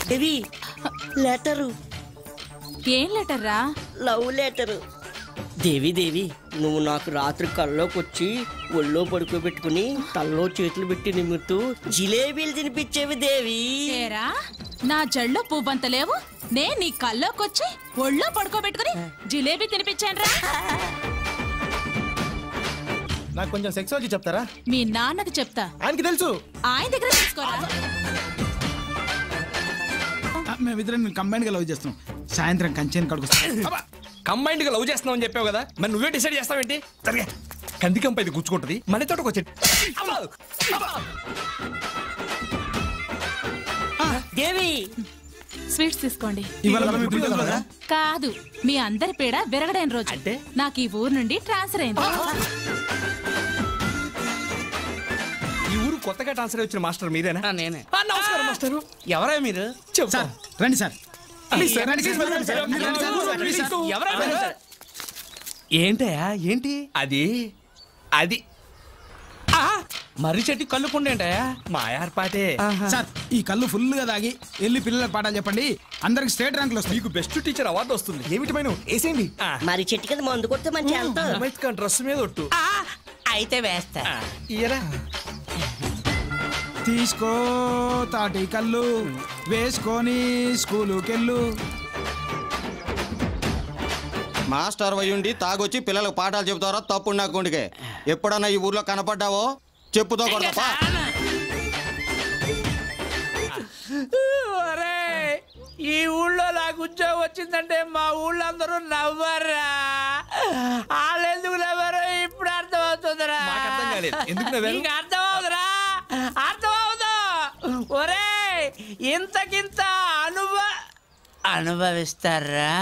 దేవి letter. ఏం letter రా? Love letter. Devi Devi నువ్వు నాకు రాత్రి కల్లోకి వచ్చి ఒళ్ళో పడుకోబెట్టుకుని తల్లో చేతులు పెట్టి నిమ్ముతూ జిలేబీలు తినిపించేవి దేవి. ఏరా నా జల్లో పువ్వంత లేవు, నే నీ కల్లోకొచ్చి ఒళ్ళో పడుకోబెట్టుకుని జిలేబీ తినిపించాను రా. నాకు కొంచెం సెక్సాలజీ చెప్తారా? మీ నాన్నకి చెప్తా, ఆయనకి తెలుసు. ఆయన దగ్గర తీసుకోరా. మేమిద్దరం కంబైన్డ్ గా లవ్ చేస్తున్నాం. సాయంత్రం కంచెని కడుకొస్తాం. కంబైన్డ్ గా లవ్ చేస్తున్నావు అని చెప్పావు కదా, మరి నువ్వే డిసైడ్ చేస్తావేంటి? సరిగా కందికంప ఇది గుచ్చుకుంటది, మన తోటకు వచ్చేది. దేవి స్వీట్స్ తీసుకోండి. ఇవాళ కాదు, మీ అందరి పేడ విరగడైన రోజు. అంటే నాకు ఈ ఊరు నుండి ట్రాన్స్ఫర్ అయింది. ఈ ఊరు కొత్తగా ట్రాన్స్ఫర్ వచ్చిన మాస్టర్ మీరేనా? నేనే. నమస్కారం మాస్టర్. ఎవరా మీరు? సార్ రండి సార్. ఏంటయా ఏంటి అది అది మర్రి చెట్టు కళ్ళుకుండేంటయా? మా ఏర్పాటే. సార్ ఈ కళ్ళు ఫుల్ గా తాగి వెళ్ళి పిల్లలకు పాఠాలు చెప్పండి, అందరికి స్టేట్ ర్యాంకులు వస్తాయి. మీకు బెస్ట్ టీచర్ అవార్డు వస్తుంది. ఏమిటి మైను వేసేయండి. మరి చెట్టు కింద మందు కొడితే మంచి వెళ్తాం. డ్రెస్ మీద ఒట్టు అయితే వేస్తా. ఇయరా తీసుకో తాటి కళ్ళు వేసుకొని స్కూలుకెళ్ళు. మాస్టర్ వయ్యుండి తాగొచ్చి పిల్లలకు పాఠాలు చెబుతారో తప్పుడు నా గుండెకే. ఎప్పుడన్నా ఈ ఊర్లో కనపడ్డావో చెప్పుతో కొడతా. ఈ ఊళ్ళో నాకు ఉద్యోగం వచ్చిందంటే మా ఊళ్ళో అందరూ నవ్వరా. వాళ్ళు ఎందుకు నవ్వరు ఇప్పుడు అర్థమవుతుందిరా. నీకు అర్థమవుతురా? అర్థమవుదు. ఒరే ఇంతకింత అనుభవిస్తారా?